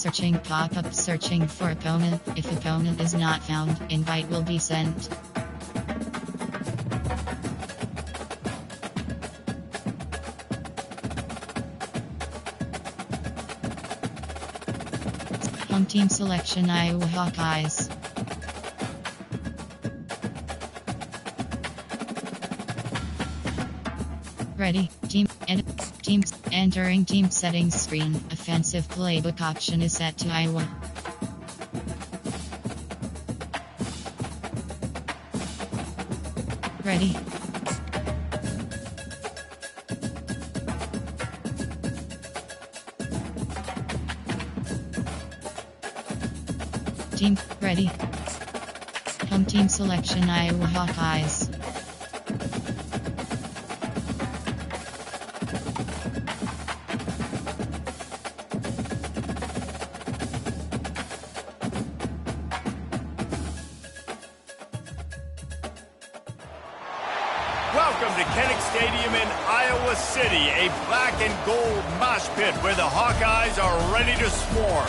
Searching pop-up, searching for opponent. If opponent is not found, invite will be sent. Home team selection: Iowa Hawkeyes. Ready, teams, entering team settings screen. Offensive playbook option is set to Iowa. Ready. Team, ready. Home team selection: Iowa Hawkeyes. Welcome to Ncaa Stadium in Iowa City, a black and gold mosh pit where the Hawkeyes are ready to swarm.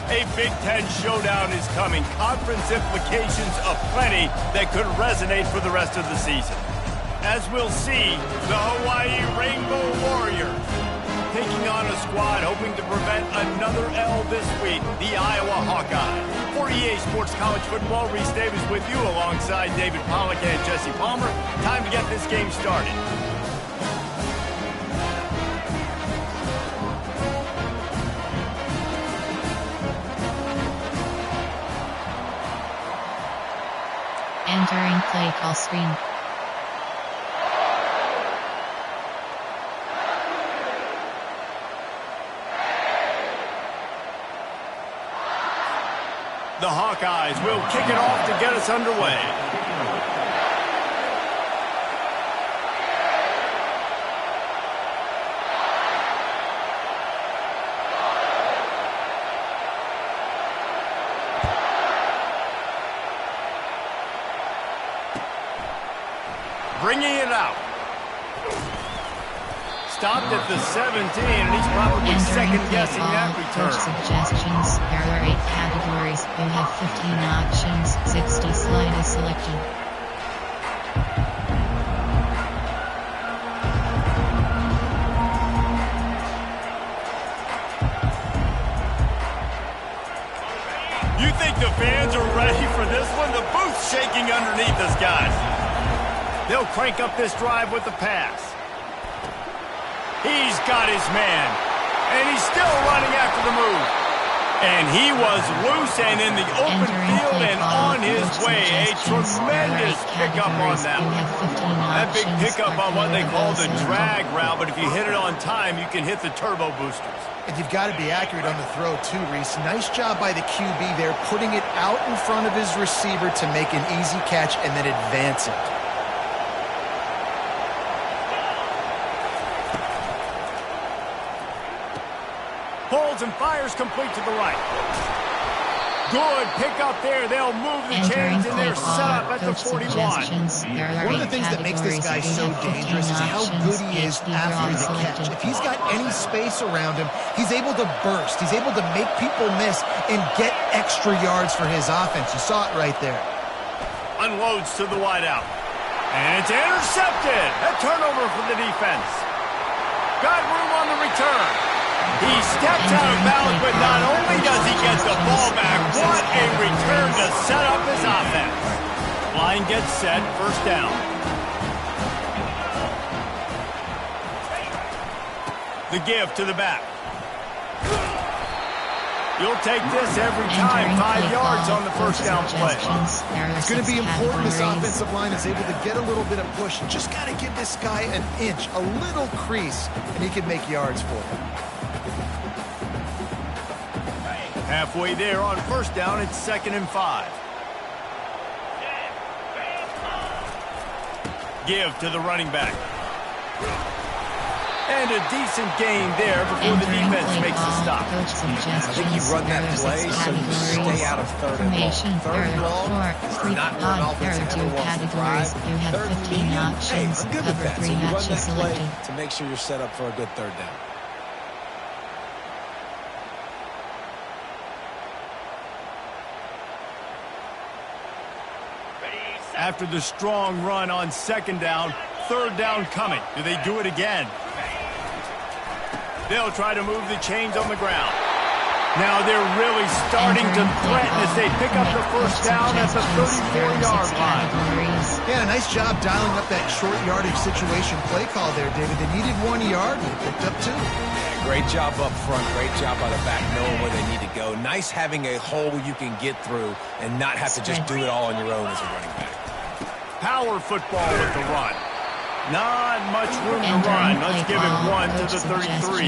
A Big Ten showdown is coming, conference implications aplenty that could resonate for the rest of the season. As we'll see, the Hawaii Rainbow Warriors taking on a squad hoping to prevent another L this week, the Iowa Hawkeyes. For EA Sports College Football, Reese Davis with you alongside David Pollack and Jesse Palmer. Time to get this game started. Entering play call screen. The Hawkeyes will kick it off to get us underway. Bringing it out. Stopped at the 17, and he's probably second-guessing that return. Coach suggestions. There are 8 categories. You have 15 options. 60 slide is selected. You think the fans are ready for this one? The booth's shaking underneath us, guys. They'll crank up this drive with the pass. He's got his man, and he's still running after the move. And he was loose and in the open field and on his way. A tremendous pickup on that one. That big pickup on what they call the drag route, but if you hit it on time, you can hit the turbo boosters. And you've got to be accurate on the throw too, Reese. Nice job by the QB there, putting it out in front of his receiver to make an easy catch and then advance it. Pulls and fires complete to the right. Good pick up there. They'll move the chains and they're set up at the 41. One of the things that makes this guy so dangerous is how good he is after the catch. If he's got any space around him, he's able to burst. He's able to make people miss and get extra yards for his offense. You saw it right there. Unloads to the wideout. And it's intercepted. A turnover for the defense. Got room on the return. He steps out of bounds, but not only does he get the ball back, what a return to set up his offense. Line gets set, first down. The give to the back. You'll take this every time. 5 yards on the first down play. It's going to be important this offensive line is able to get a little bit of push. Just got to give this guy an inch, a little crease, and he can make yards for him. Halfway there on first down, it's 2nd and 5. Give to the running back. And a decent gain there before the defense makes the stop. I think you run that play so you stay out of third and long. Third and long is not where an offense ever wants to thrive. Third and medium, hey, I'm good with that. So you run that play to make sure you're set up for a good third down. After the strong run on second down, third down coming. Do they do it again? They'll try to move the chains on the ground. Now they're really starting to threaten as they pick up the first down at the 34-yard line. Yeah, nice job dialing up that short yardage situation play call there, David. They needed 1 yard and they picked up 2. Yeah, great job up front. Great job by the back knowing where they need to go. Nice having a hole you can get through and not have to just do it all on your own as a running back. Power football with the run. Not much room to run. Let's give him 1 to the 33.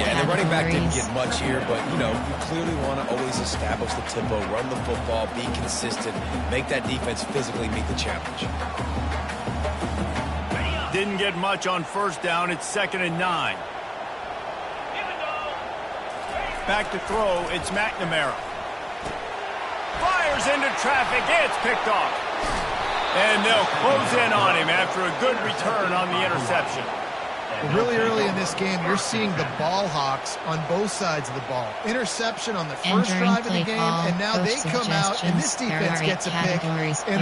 Yeah, the running back didn't get much here, but, you know, you clearly want to always establish the tempo, run the football, be consistent, make that defense physically meet the challenge. Didn't get much on first down. It's 2nd and 9. Back to throw. It's McNamara. Fires into traffic. It's picked off. And they'll close in on him after a good return on the interception. Really early in this game, you're seeing the ball hawks on both sides of the ball. Interception on the first drive of the game, and now they come out, and this defense gets a pick in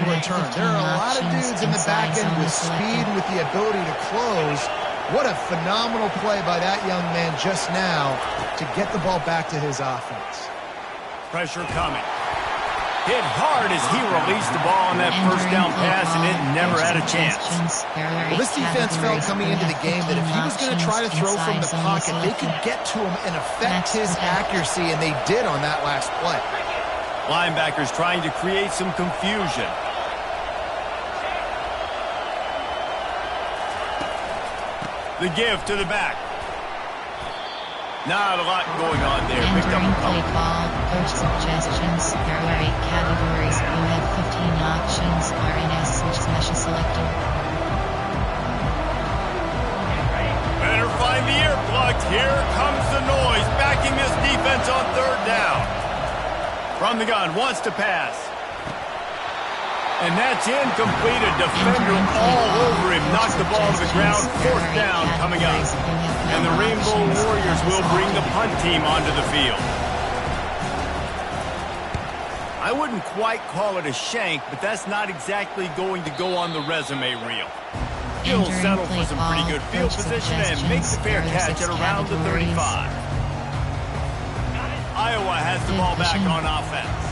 return. There are a lot of dudes in the back end with speed, with the ability to close. What a phenomenal play by that young man just now to get the ball back to his offense. Pressure coming. Hit hard as he released the ball on that first down pass, and it never had a chance. Well, this defense felt coming into the game that if he was going to try to throw from the pocket, they could get to him and affect his accuracy, and they did on that last play. Linebackers trying to create some confusion. The give to the back. Not a lot going on there. Picked up a couple. Coach suggestions. There are 8 categories. You have 15 options. RNS which special selected. Better find the earplugs. Here comes the noise. Backing this defense on third down. From the gun. Wants to pass. And that's incomplete. A defender all over him. Knocked the ball to the ground. Fourth down coming up. And the Rainbow Warriors will bring the punt team onto the field. I wouldn't quite call it a shank, but that's not exactly going to go on the resume reel. He'll settle for some pretty good field position and make the fair catch at around the 35. Iowa has the ball back on offense.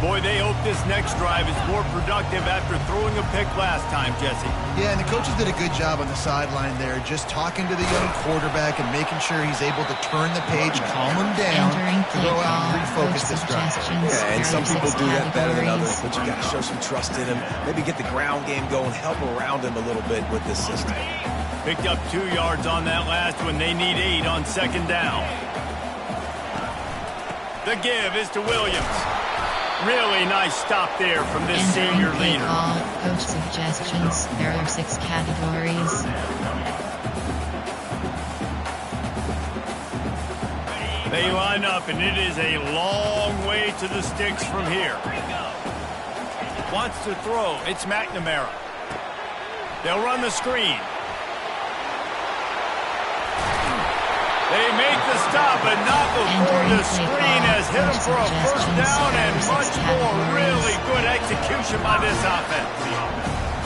Boy, they hope this next drive is more productive after throwing a pick last time, Jesse. Yeah, and the coaches did a good job on the sideline there, just talking to the young quarterback and making sure he's able to turn the page, calm him down, to go out and refocus this drive. Yeah, and some people do that better than others, but you got to show some trust in him. Maybe get the ground game going, help around him a little bit with this system. Picked up 2 yards on that last one. They need 8 on second down. The give is to Williams. Really nice stop there from this senior leader. Coach suggestions. There are 6 categories. They line up, and it is a long way to the sticks from here. Wants to throw. It's McNamara. They'll run the screen. They make the stop, but not before the screen has hit them for a first down and much more. Really good execution by this offense.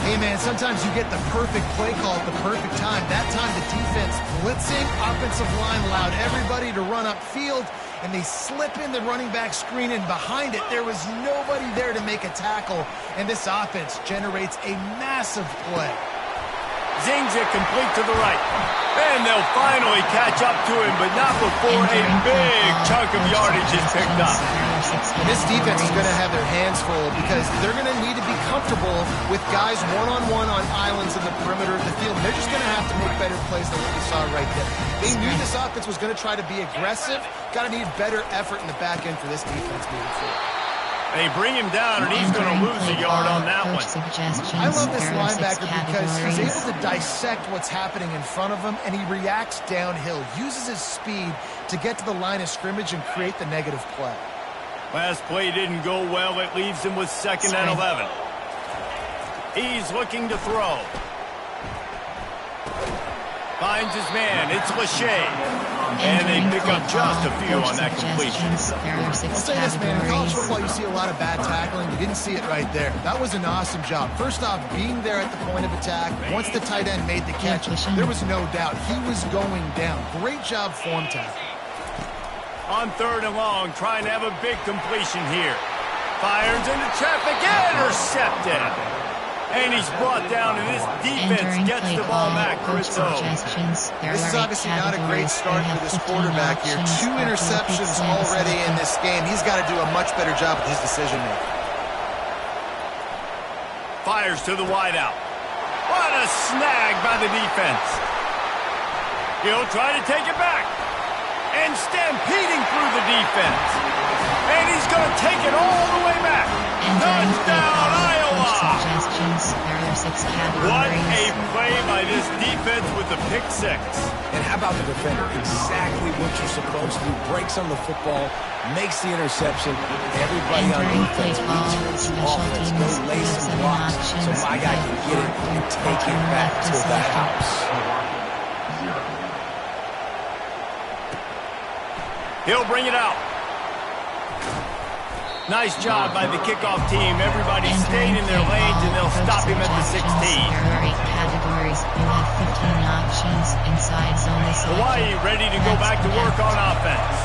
Hey, man, sometimes you get the perfect play call at the perfect time. That time the defense blitzing, offensive line allowed everybody to run upfield, and they slip in the running back screen, and behind it there was nobody there to make a tackle, and this offense generates a massive play. Zings it complete to the right. And they'll finally catch up to him, but not before a big chunk of yardage is picked up. This defense is going to have their hands full because they're going to need to be comfortable with guys one-on-one on islands in the perimeter of the field. They're just going to have to make better plays than what we saw right there. They knew this offense was going to try to be aggressive. Got to need better effort in the back end for this defense moving forward. They bring him down, and he's going to lose a yard on that one. I love this linebacker because he's able to dissect what's happening in front of him, and he reacts downhill, uses his speed to get to the line of scrimmage and create the negative play. Last play didn't go well. It leaves him with 2nd and 11. He's looking to throw. Finds his man. It's Lachey. And they pick up just a few on that completion. There are 6 I'll say this, man. In college categories. football, you see a lot of bad tackling. You didn't see it right there. That was an awesome job. First off, being there at the point of attack. Once the tight end made the catch, there was no doubt he was going down. Great job form tackle. On 3rd and long, trying to have a big completion here. Fires into traffic, intercepted. And he's brought down, and this defense gets the ball back for its own. This is obviously not a great start for this quarterback here. 2 interceptions already in this game. He's got to do a much better job with his decision-making. Fires to the wideout. What a snag by the defense. He'll try to take it back. And stampeding through the defense. And he's going to take it all the way back. Touchdown, Iowa! There are 6 categories. What a play by this defense with the pick 6. And how about the defender? Exactly what you're supposed to do. Breaks on the football, makes the interception. Everybody on defense beats you offense. Go lay some blocks so my guy can get it and take it back to the house. He'll bring it out. Nice job by the kickoff team. Everybody stayed in their lanes, and they'll stop him at the 16. There are 8 categories. You have 15 options. Inside zone is selected. Hawaii ready to go back to work on offense.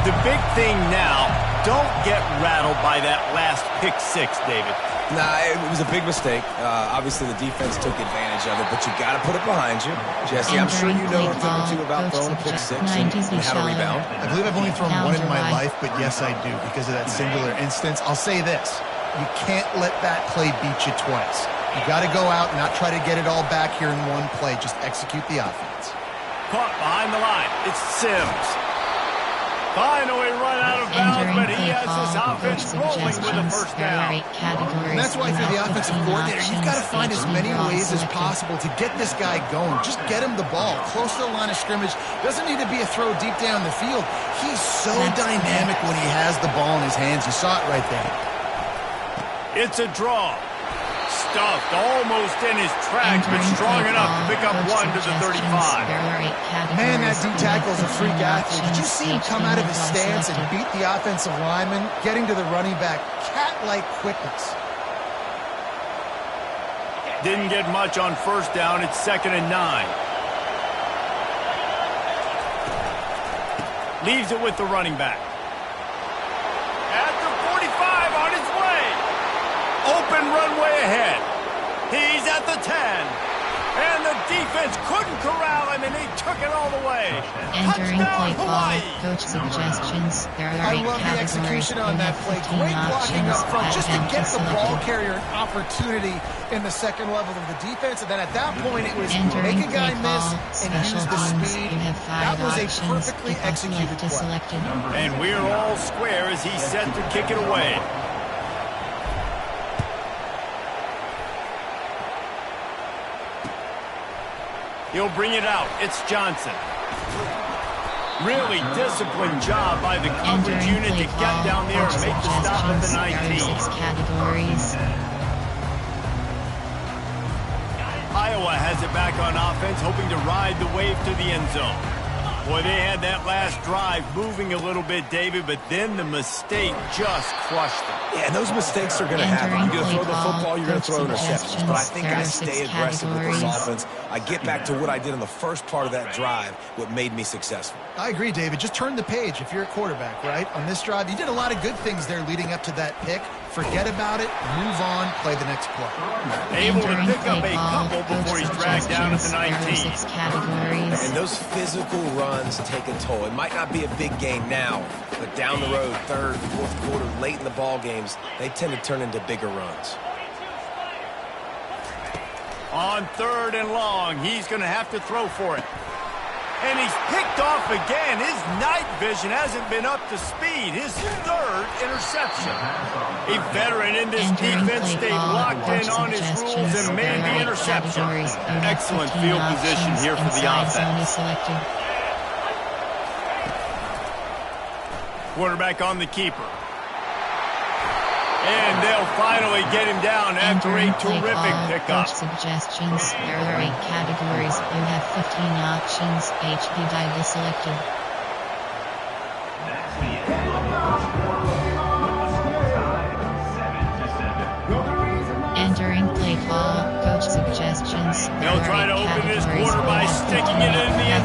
The big thing now, don't get rattled by that last pick 6, David. Nah, it was a big mistake. Obviously, the defense took advantage of it, but you got to put it behind you. Jesse, I'm sure you know a thing or two about throwing a pick 6 and how to rebound. I believe I've only thrown one in my life, but yes, I do because of that singular instance. I'll say this. You can't let that play beat you twice. You got to go out and not try to get it all back here in one play. Just execute the offense. Caught behind the line. It's Sims. Finally run out of bounds, but he has this offense rolling with a first down. And that's why for the offensive coordinator, you've got to find as many ways as possible to get this guy going. Just get him the ball close to the line of scrimmage. Doesn't need to be a throw deep down the field. He's so dynamic when he has the ball in his hands. You saw it right there. It's a draw. Stuffed almost in his tracks, but strong enough to pick up 1 to the 35. Man, that D-tackle is a freak athlete. Did you see him come out of his stance and beat the offensive lineman, getting to the running back? Cat-like quickness. Didn't get much on first down. It's 2nd and 9. Leaves it with the running back. At the 45 on his way. Open runway ahead. He's at the 10. And the defense couldn't corral him, and he took it all the way. Entering Touchdown, play call, Hawaii. coach suggestions. There are I 8 love the categories. execution You on that have play. 15 Great blocking options. up front just to Advent get the ball selected. carrier an opportunity in the second level of the defense. And then at that point, it was Entering make a guy play miss call, and special use the teams. speed. You have 5 That was a options. perfectly Kickoff executed left is play. selected. And we're all square as he's set to kick it away. He'll bring it out. It's Johnson. Really disciplined job by the coverage Entering unit to play get call, down there and coach make the stop at the suggestions. 19. There are 6 categories. Iowa has it back on offense, hoping to ride the wave to the end zone. Boy, they had that last drive moving a little bit, David, but then the mistake just crushed them. Yeah, and those mistakes are going to happen. You're going to throw the football, you're going to throw interceptions. But I think I stay aggressive with this offense. I get back to what I did in the first part of that drive, what made me successful. I agree, David. Just turn the page if you're a quarterback, right? On this drive, you did a lot of good things there leading up to that pick. Forget about it, move on, play the next play. Able to pick up a couple before he's dragged down at the 19. And those physical runs take a toll. It might not be a big game now, but down the road, third, fourth quarter, late in the ball games, they tend to turn into bigger runs. On 3rd and long, he's going to have to throw for it. And he's picked off again. His night vision hasn't been up to speed. His 3rd interception. A veteran in this defense stayed locked in on his rules and made the interception. Excellent field position here for the offense. Quarterback on the keeper. And they'll finally get him down after a terrific pickup. Suggestions. There are 8 categories. You have 15 options. HP die selected.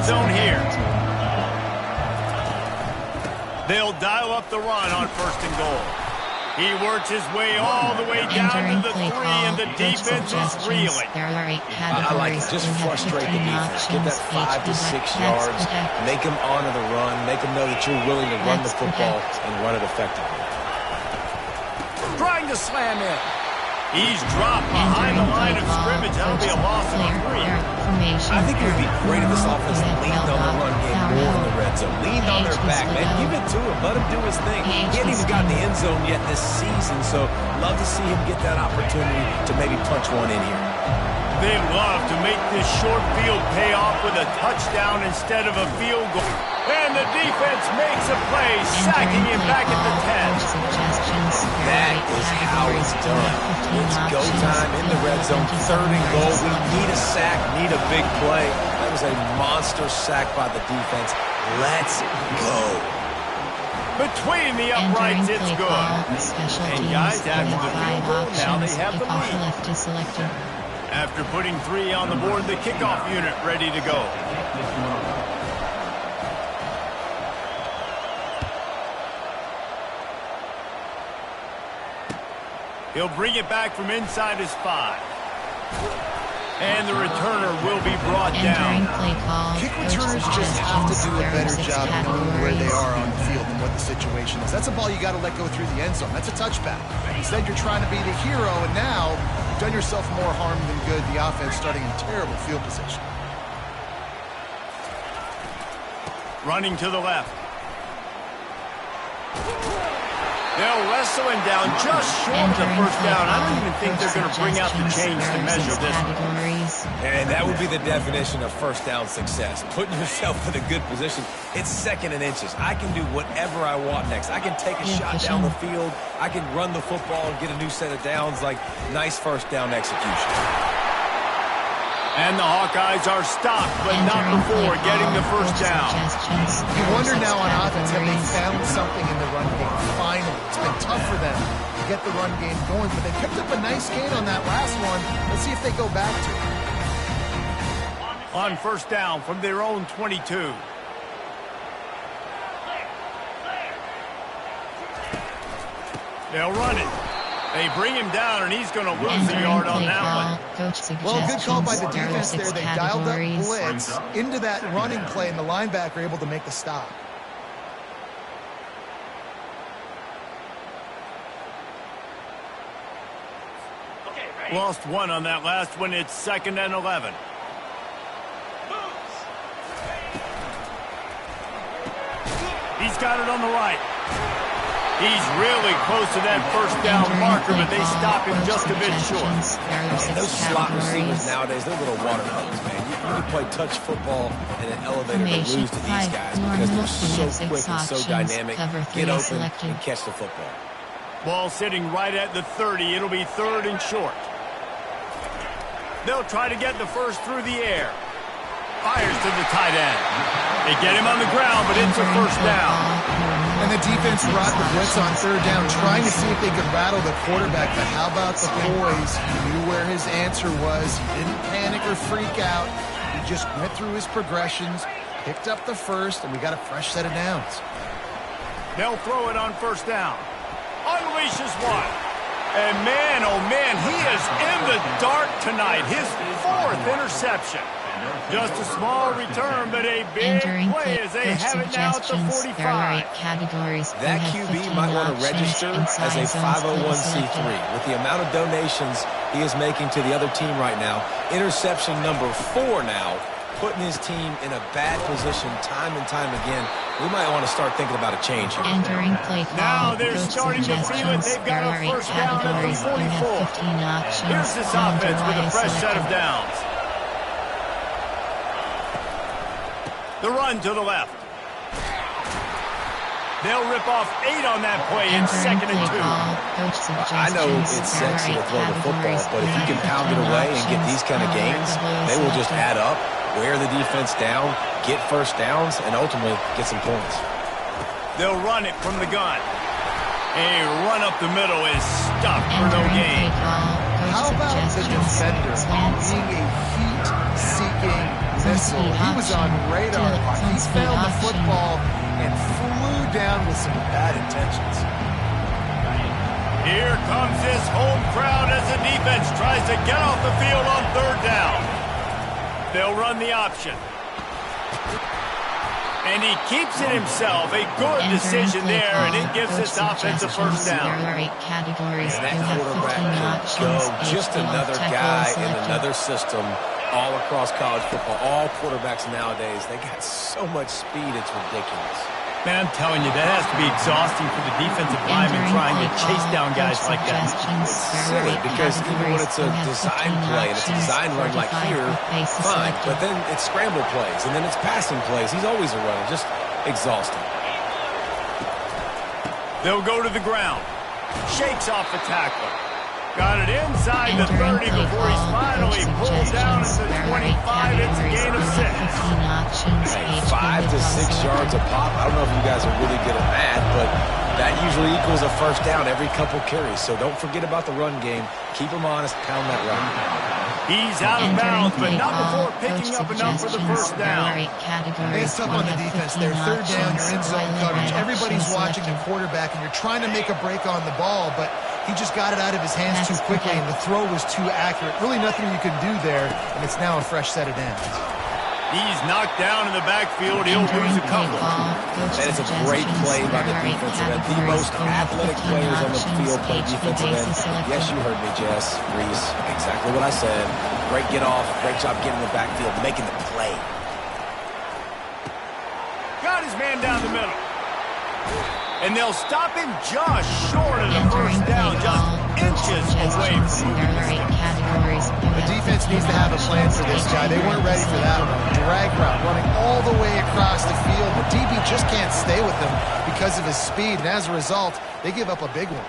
zone here. They'll dial up the run on 1st and goal. He works his way all the way down to the 3, and the defense is reeling. There are 8 categories. I like it. Just frustrate the defense. Get that 5 to 6 yards. Make them honor the run. Make them know that you're willing to run the football and run it effectively. Trying to slam in. He's dropped behind the line of scrimmage. That'll be a loss of 3. I think it would be great if this offense leaned on the run game more in the red zone. Leaned on their back, man. Give it to him. Let him do his thing. He hasn't even gotten the end zone yet this season, so love to see him get that opportunity to maybe punch one in here. They love to make this short field pay off with a touchdown instead of a field goal. And the defense makes a play, sacking him back at the 10. That is how it's done. It's go time in the red zone, 3rd and goal. We need a sack, need a big play. That was a monster sack by the defense. Let's go. Between the uprights, it's good. And guys, after the field goal, now they have the lead. After putting 3 on the board, the kickoff unit ready to go. He'll bring it back from inside his 5. And the returner will be brought down. Kick returners just have to do a better job knowing where they are on the field and what the situation is. That's a ball you got to let go through the end zone. That's a touchback. Instead, you're trying to be the hero, and now you've done yourself more harm than good. The offense starting in terrible field position. Running to the left. They'll wrestle him down just short of the 1st down. I don't even think they're going to bring out the chains to measure this. And that would be the definition of 1st down success. Putting yourself in a good position. It's 2nd and inches. I can do whatever I want next. I can take a shot down the field. I can run the football and get a new set of downs. Like, nice 1st down execution. And the Hawkeyes are stopped, but not before getting the 1st down. You wonder now on offense, have they found something in the run game? Finally, it's been tough for them to get the run game going, but they picked up a nice gain on that last one. Let's see if they go back to it. On 1st down from their own 22. They'll run it. They bring him down, and he's going to lose a yard on that one. Well, good call by the defense there. They dialed up blitz into that running play, and the linebacker able to make the stop. Lost 1 on that last one. It's 2nd and 11. He's got it on the right. He's really close to that 1st down marker, but they stop him just a bit short. And those slot receivers nowadays, they're little water hoses, man. You can play touch football in an elevator to lose to these guys because they're so quick and so dynamic. Get open and catch the football. Ball sitting right at the 30. It'll be 3rd and short. They'll try to get the 1st through the air. Fires to the tight end. They get him on the ground, but it's a 1st down. And the defense brought the blitz on 3rd down, trying to see if they could rattle the quarterback. But how about the poise? He knew where his answer was. He didn't panic or freak out. He just went through his progressions, picked up the 1st, and we got a fresh set of downs. They'll throw it on 1st down. Unleashes 1. And man, oh man, he is in the dark tonight. His 4th interception. Just a small return, but a big play as they have it now at the 45. That QB might want to register as a 501c3. With the amount of donations he is making to the other team right now, interception number 4 now, putting his team in a bad position time and time again. We might want to start thinking about a change here. Entering play call. Now they're starting to feel it. They've got a 1st down at the 44. Here's this offense with a fresh set of downs. The run to the left. They'll rip off 8 on that play in 2nd and 2. I know it's sexy to throw the football, but if you can pound it away and get these kind of gains, they will just add up, wear the defense down, get 1st downs, and ultimately get some points. They'll run it from the gun. A run up the middle is stopped for no gain. How about the defender being a heat-seeking missile. He was on radar. He found the football and flew down with some bad intentions. Here comes this home crowd as the defense tries to get off the field on third down. They'll run the option. And he keeps it himself. A good decision there, and it gives this offense a first down. There are 8 categories. And that quarterback could go just another guy in another system all across college football. All quarterbacks nowadays, they got so much speed, it's ridiculous. Man, I'm telling you, that has to be exhausting for the defensive lineman trying to chase down guys like that. It's silly because even when it's a design play and it's a design run like here, fine. But then it's scramble plays and then it's passing plays. He's always a runner, just exhausting. They'll go to the ground. Shakes off the tackle. Got it inside the 30 before he's finally pulled down at the 25. It's a gain of 6. Hey, 5 to 6 yards a pop. I don't know if you guys are really good at math, but that usually equals a first down every couple carries. So don't forget about the run game. Keep them honest. Pound that run. He's out of bounds, but not before picking up enough for the first down. It's up on the defense there. Third down, you're in zone coverage. Everybody's watching the quarterback, and you're trying to make a break on the ball, but he just got it out of his hands too quickly, and the throw was too accurate. Really nothing you can do there, and it's now a fresh set of downs. He's knocked down in the backfield. He'll lose a couple. That is a great play by the defensive end. The most athletic players on the field play defensive end. Yes, you heard me, Jess, Reese. Exactly what I said. Great get off. Great job getting in the backfield, making the play. Got his man down the middle. And they'll stop him just short of the first down, just inches away from moving. The defense needs to have a plan for this guy. They weren't ready for that one. Drag route running all the way across the field. The DB just can't stay with him because of his speed, and as a result, they give up a big one.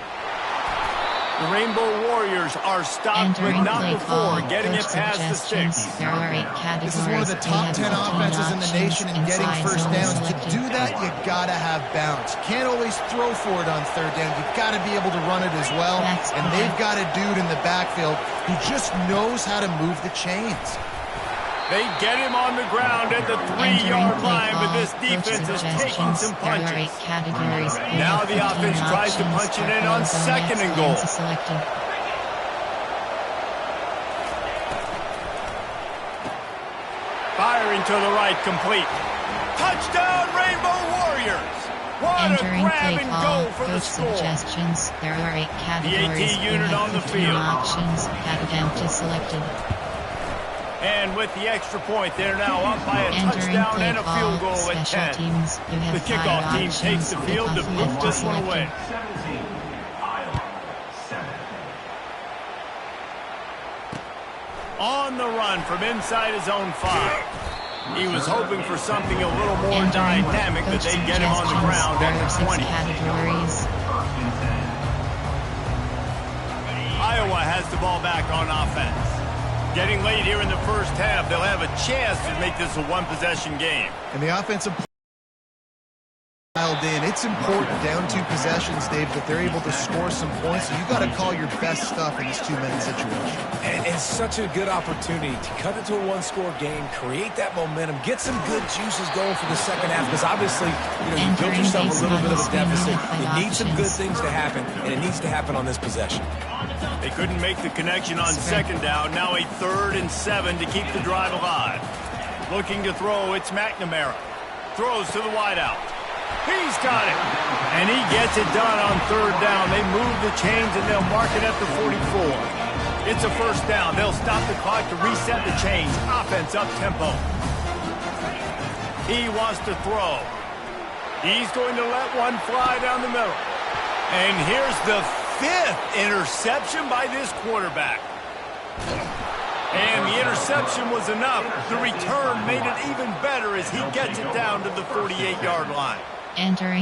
The Rainbow Warriors are stopped, but not before getting it past the sticks. This is one of the top 10 offenses in the nation in getting first downs. To do that, you gotta have balance. You can't always throw for it on third down. You gotta be able to run it as well. And they've got a dude in the backfield who just knows how to move the chains. They get him on the ground at the 3-yard line, but this defense is taking some punches. Now the offense tries to punch it in on second and goal. Firing to the right, complete. Touchdown, Rainbow Warriors! What a grab and go for the score. There are 8 The categories. AT unit on the field. Options. Empty selected. And with the extra point, they're now up by a touchdown and a field goal at 10. The kickoff team takes the field to boot this one away. On the run from inside his own 5. He was hoping for something a little more dynamic, but they get him on the ground at the 20. Iowa has the ball back on offense. Getting late here in the first half, they'll have a chance to make this a one-possession game. And the offensive dialed in. It's important down 2 possessions, Dave, that they're able to score some points. So you got to call your best stuff in this 2-minute situation. And it's such a good opportunity to cut into a 1-score game, create that momentum, get some good juices going for the second half. Because obviously, you built yourself a little bit of a deficit. You need some good things to happen, and it needs to happen on this possession. They couldn't make the connection on second down. Now a 3rd and 7 to keep the drive alive. Looking to throw, it's McNamara. Throws to the wideout. He's got it. And he gets it done on 3rd down. They move the chains and they'll mark it at the 44. It's a first down. They'll stop the clock to reset the chains. Offense up tempo. He wants to throw. He's going to let one fly down the middle. And here's the 5th interception by this quarterback. And the interception was enough. The return made it even better as he gets it down to the 48-yard line.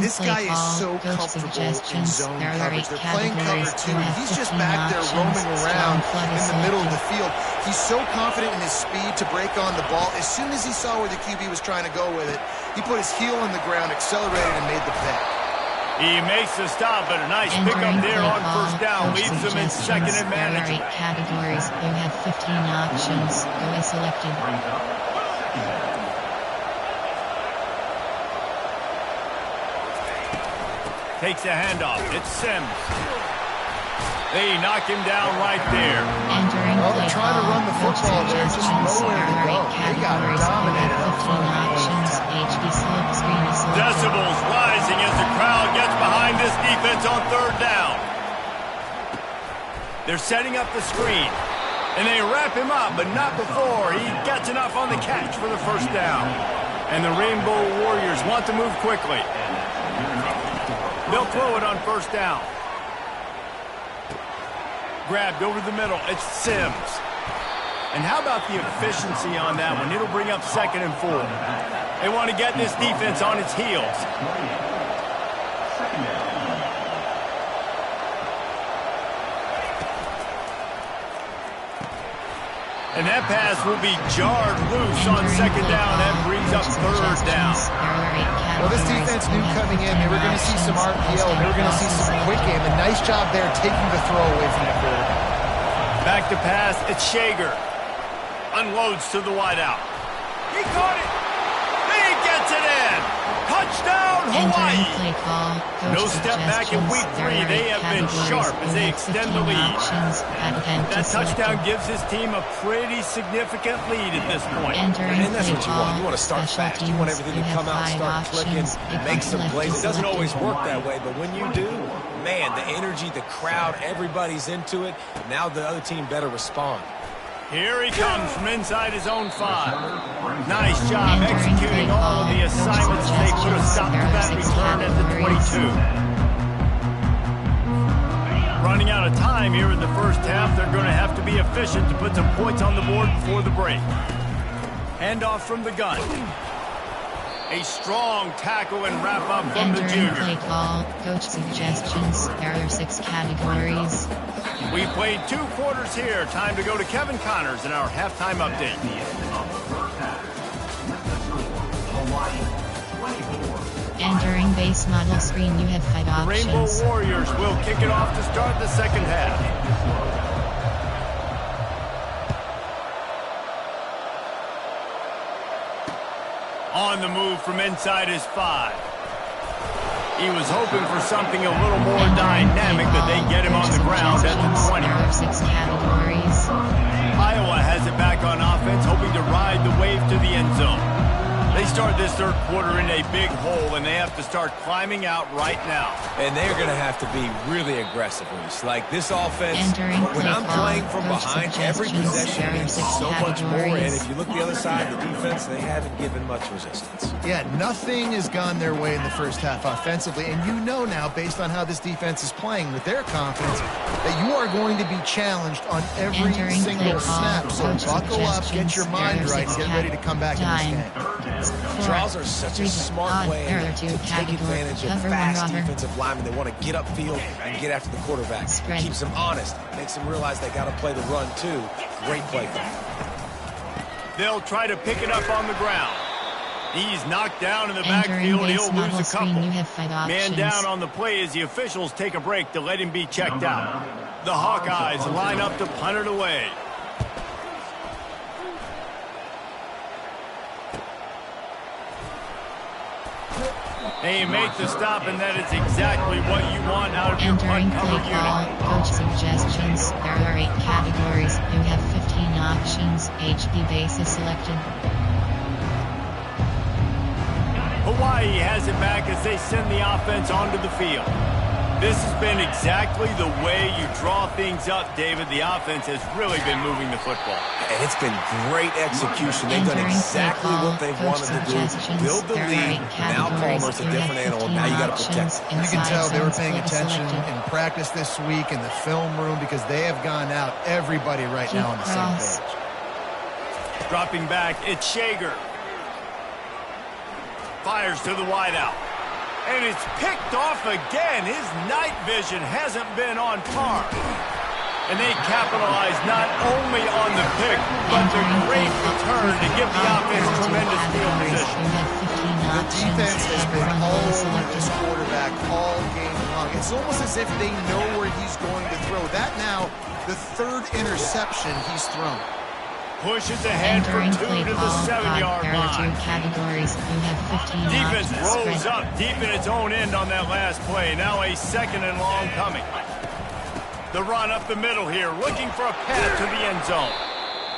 This guy is so comfortable in zone coverage. They're playing cover 2. He's just back there roaming around in the middle of the field. He's so confident in his speed to break on the ball. As soon as he saw where the QB was trying to go with it, he put his heel on the ground, accelerated, and made the pick. He makes the stop, but a nice pickup there on first down. Leaves them in second and manageable. Categories. You have 15 options. Go selected. Takes a handoff. It's Sims. They knock him down right there. Well, they're trying to run the football. There's just nowhere to go. They got dominated up front. Decibels rising as the crowd gets behind this defense on third down. They're setting up the screen, and they wrap him up, but not before he gets enough on the catch for the first down. And the Rainbow Warriors want to move quickly. They'll throw it on first down. Grabbed over the middle. It's Sims. And how about the efficiency on that one? It'll bring up 2nd and 4. They want to get this defense on its heels. And that pass will be jarred loose on 2nd down. That brings up 3rd down. Well, this defense knew coming in they were going to see some RPO, and they were going to see some quick game. A nice job there taking the throw away from the quarterback. Back to pass. It's Shager. Unloads to the wideout. He caught it. He gets it in. Touchdown, Hawaii. No step back in week 3. They have been sharp as they extend the lead. That touchdown gives his team a pretty significant lead at this point. And that's what you want. You want to start fast. You want everything to come out, start clicking, make some plays. It doesn't always work that way, but when you do, man, the energy, the crowd, everybody's into it. Now the other team better respond. Here he comes from inside his own 5. Nice job executing all of the assignments. They put a stop to that return at the 22. Running out of time here in the first half. They're going to have to be efficient to put some points on the board before the break. Handoff from the gun. A strong tackle and wrap up from the junior. Play call, coach suggestions, there are 6 categories. We played 2 quarters here. Time to go to Kevin Connors in our halftime update. Entering base model screen, you have 5 options. Rainbow Warriors will kick it off to start the second half. On the move from inside his 5. He was hoping for something a little more dynamic, but they get him on the ground at the 20. There are 6 categories. Iowa has it back on offense, hoping to ride the wave to the end zone. They start this third quarter in a big hole, and they have to start climbing out right now. And they're going to have to be really aggressive. Like this offense, when I'm playing from behind, every possession means so much more. And if you look the other side of the defense, they haven't given much resistance. Yeah, nothing has gone their way in the first half offensively. And you know now, based on how this defense is playing with their confidence, that you are going to be challenged on every single snap. So buckle up, get your mind right, and get ready to come back in this game. Draws are such a smart way to take advantage of fast defensive linemen. They want to get upfield and get after the quarterback. Keeps them honest. Makes them realize they got to play the run, too. Great play for them. They'll try to pick it up on the ground. He's knocked down in the backfield. He'll lose a couple. Man down on the play as the officials take a break to let him be checked out. The Hawkeyes line up to punt it away. They make the stop, and that is exactly what you want out of your punt cover unit. Coach suggestions. There are 8 categories. You have 15 options. HP base is selected. Hawaii has it back as they send the offense onto the field. This has been exactly the way you draw things up, David. The offense has really been moving the football. And it's been great execution. They've done exactly what they've wanted to do. Build the lead. Now Palmer's a different animal. Now you got to protect him. You can tell they were paying attention in practice this week in the film room because they have gone out, everybody right now on the same page. Dropping back, it's Shager. Fires to the wideout. And it's picked off again. His night vision hasn't been on par. And they capitalize not only on the pick, but the great return to give the offense tremendous field position. The defense has been all over this quarterback all game long. It's almost as if they know where he's going to throw. That now, the 3rd interception he's thrown. Pushes ahead for 2 to the 7-yard line. Categories. You have 15 Defense options. rolls up deep in its own end on that last play. Now a 2nd and long coming. The run up the middle here, looking for a path to the end zone.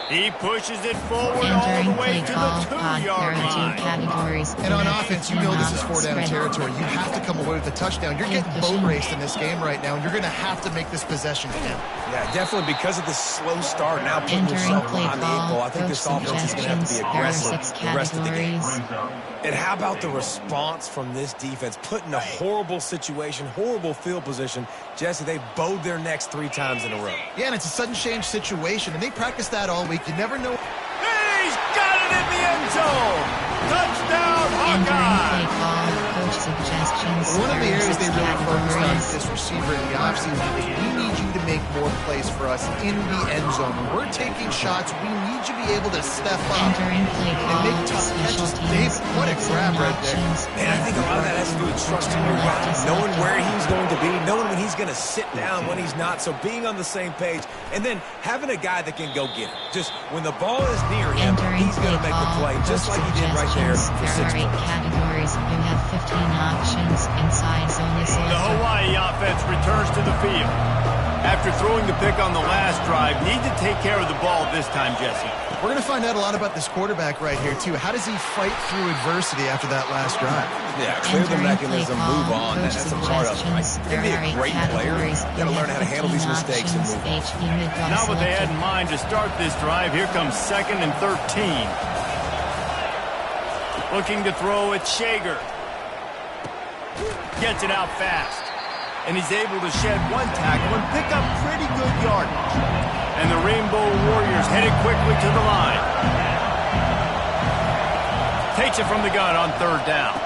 He pushes it forward all the way to the 2-yard line. Categories. And on offense, you know this is 4-down territory. You have to come away with a touchdown. You're getting boat raced in this game right now, and you're going to have to make this possession count. Yeah, definitely because of this slow start. Now putting yourself behind the 8 ball, I think this offense is going to have to be aggressive the rest of the game. And how about the response from this defense? Put in a horrible situation, horrible field position. Jesse, they bowed their necks 3 times in a row. Yeah, and it's a sudden change situation, and they practice that all week. You never know. He's got it in the end zone. Touchdown, Hawkeye. One of the areas they really focused on with this receiver in the offseason was we need you to make more plays for us in the end zone. When we're taking shots, we need you to be able to step up and make tough catches. Dave, what a grab right there. Man, I think a lot of that has to do with trusting your guy, knowing where he's going to be, knowing when he's going to sit down, when he's not. So being on the same page, and then having a guy that can go get it. Just when the ball is near him, he's going to make the play, just like he did right there for 6 points. Categories. You have 15 options. Inside zone is selected. The Hawaii offense returns to the field. After throwing the pick on the last drive, need to take care of the ball this time, Jesse. We're going to find out a lot about this quarterback right here, too. How does he fight through adversity after that last drive? Yeah, clear the mechanism, move on. That's a part of it. Right? You can be a great player. You got to learn how to handle these mistakes and move on. Not what they had in mind to start this drive. Here comes 2nd and 13. Looking to throw at Shager. Gets it out fast. And he's able to shed 1 tackle and pick up pretty good yardage. And the Rainbow Warriors headed quickly to the line. Takes it from the gun on 3rd down.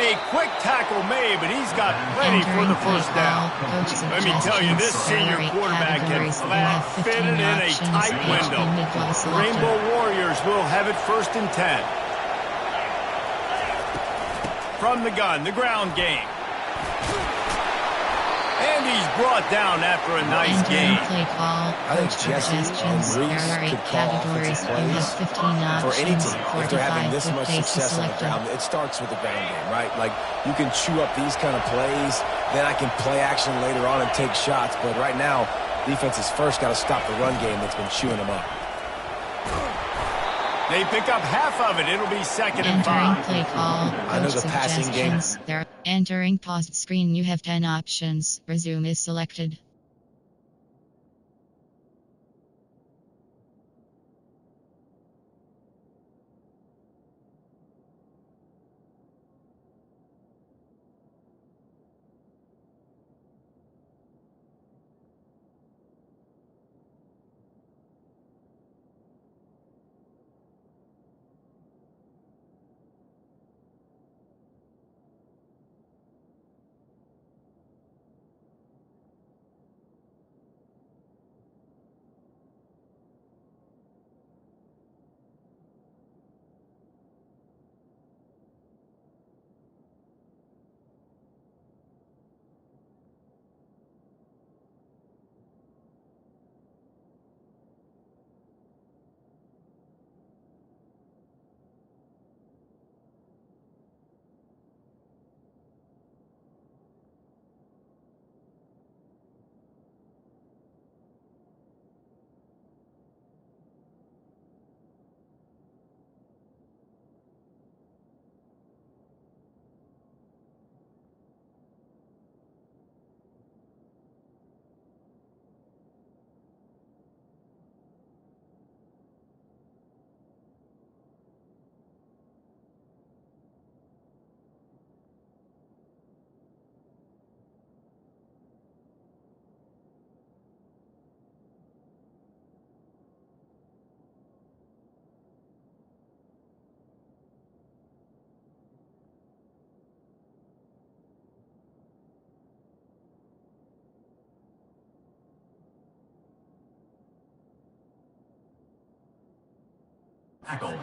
A quick tackle made, but he's got plenty for the 1st down. Let me tell you, this senior quarterback can flat fit it in a tight window. The Rainbow Warriors will have it 1st and 10. From the gun, the ground game. And he's brought down after a nice game. I think Jesse and Reese could call offensive plays for any team if they're having this much success on the ground. It starts with the ground game, right? Like, you can chew up these kind of plays, then I can play action later on and take shots. But right now, defense is first got to stop the run game that's been chewing them up. They pick up half of it. It'll be 2nd and 5. Play call. I know the passing game. Entering paused screen, you have 10 options. Resume is selected.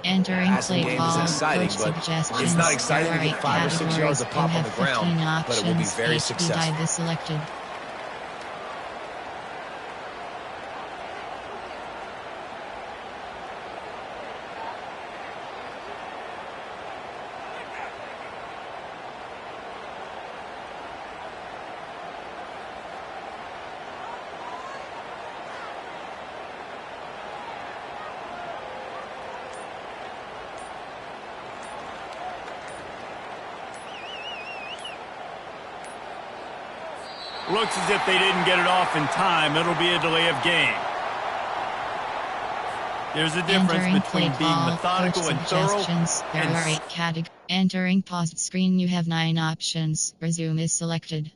Entering play call, coach suggestions. It's not exciting to get 5 or 6 yards of pop on the ground, but it will be very successful. Selected. Looks as if they didn't get it off in time. It'll be a delay of game. There's a difference between being methodical and thorough. There are 8 categories. Entering paused screen, you have 9 options. Resume is selected.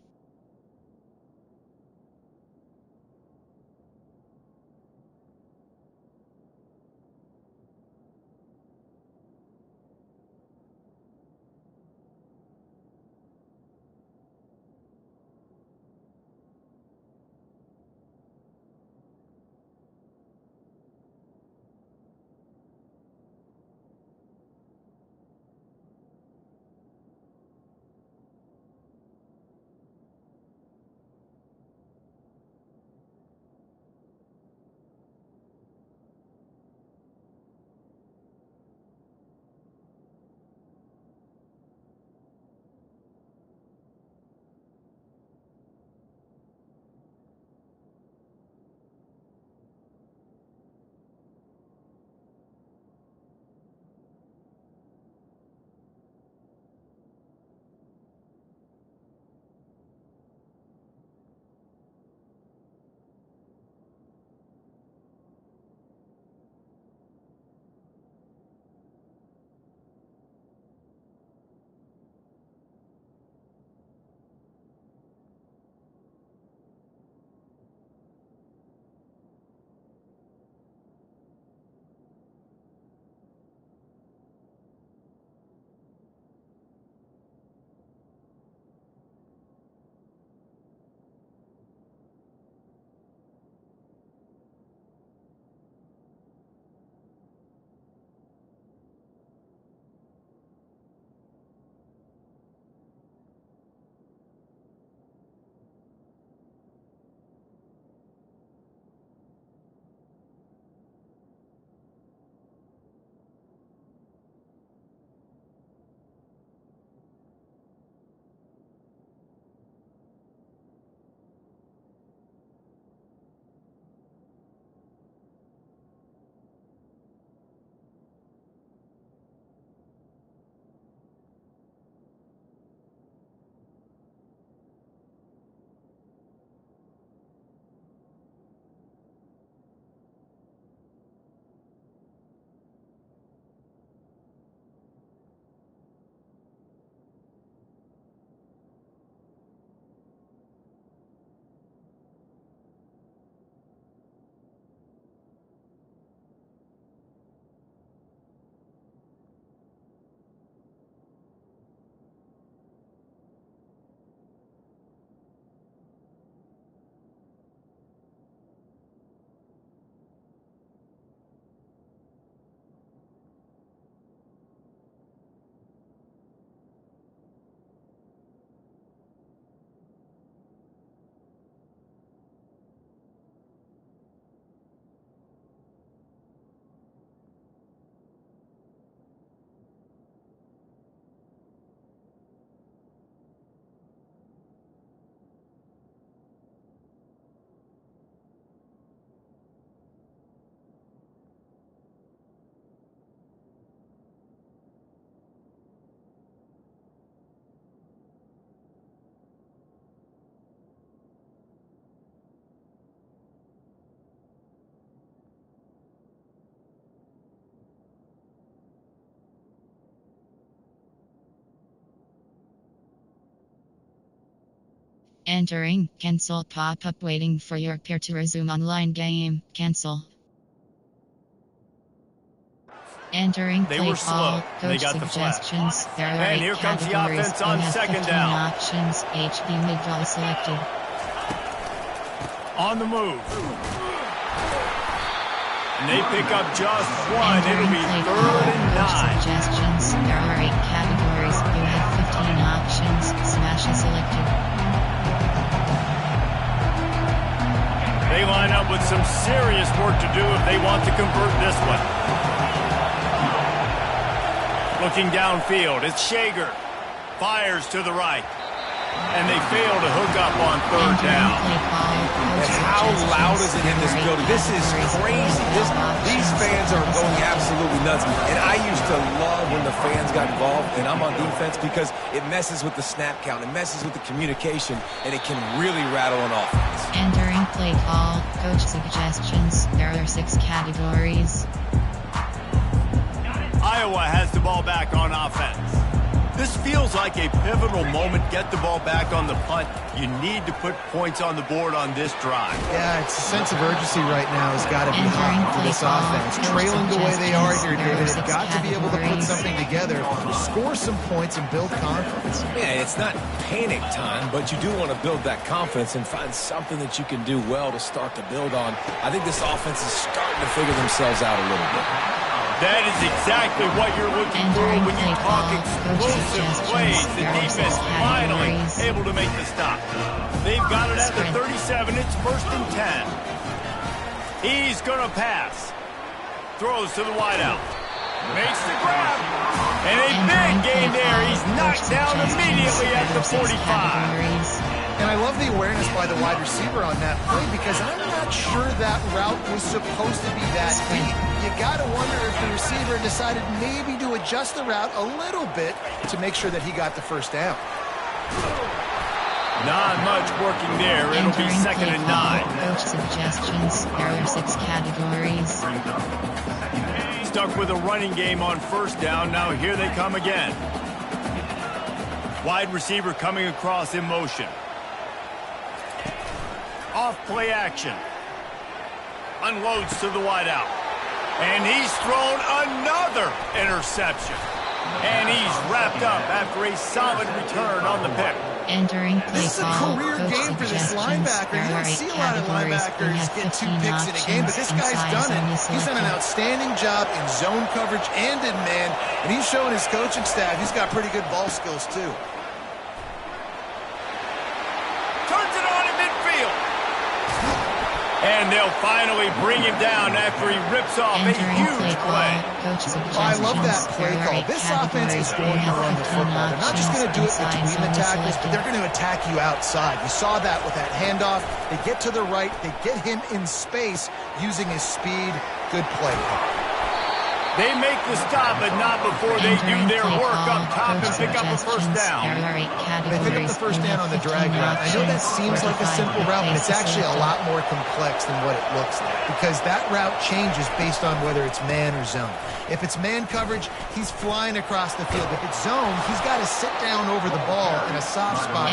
Entering, cancel pop-up waiting for your peer to resume online game. Cancel. Entering They play were ball, slow. coach They got the flag. suggestions. There are And 8 here comes the categories. offense on You have second 15 down. options. HB mid-ball selected. On the move. And they pick up just one. It'll be Entering play 3rd ball, and coach 9. suggestions. There are 8 categories. You have 15 options. Smash is selected. They line up with some serious work to do if they want to convert this one. Looking downfield, it's Shager. Fires to the right. And they fail to hook up on 3rd down. Play ball, And how loud is it in this building? This is crazy. These fans are going absolutely nuts. And I used to love when the fans got involved, and I'm on defense, because it messes with the snap count, it messes with the communication, and it can really rattle an offense. And during play call, coach suggestions, there are 6 categories. Iowa has the ball back on offense. This feels like a pivotal moment. Get the ball back on the punt. You need to put points on the board on this drive. Yeah, it's a sense of urgency right now has got to be high for this offense. Trailing the way they are here, David, they've got to be able to put something together, score some points, and build confidence. Yeah, it's not panic time, but you do want to build that confidence and find something that you can do well to start to build on. I think this offense is starting to figure themselves out a little bit. That is exactly what you're looking for when you talk explosive plays. The defense finally able to make the stop. They've got it at the 37. It's 1st and 10. He's going to pass. Throws to the wideout. Makes the grab. And a big gain there. He's knocked down immediately at the 45. And I love the awareness by the wide receiver on that play, because I'm not sure that route was supposed to be that deep. You got to wonder if the receiver decided maybe to adjust the route a little bit to make sure that he got the first down. Not much working there. It'll be 2nd and 9. Coach suggestions, there are 6 categories. Stuck with a running game on 1st down. Now here they come again. Wide receiver coming across in motion. Off play action. Unloads to the wideout. And he's thrown another interception. And he's wrapped up after a solid return on the pick. Entering play This is a call, career coach game for this linebacker. You don't see a lot of linebackers get 2 picks in a game, but this guy's done it. He's done an outstanding job in zone coverage and in man, and he's showing his coaching staff he's got pretty good ball skills too. Turns it on in midfield. And they'll finally bring him down after he rips off a huge play. I love that play call. This offense is going to run the football. They're not just going to do it between the tackles, but they're going to attack you outside. You saw that with that handoff. They get to the right. They get him in space using his speed. Good play. They make the stop, but not before they do their work up top and pick up a 1st down. They pick up the 1st down on the drag route. I know that seems like a simple route, but it's actually a lot more complex than what it looks like, because that route changes based on whether it's man or zone. If it's man coverage, he's flying across the field. If it's zone, he's got to sit down over the ball in a soft spot,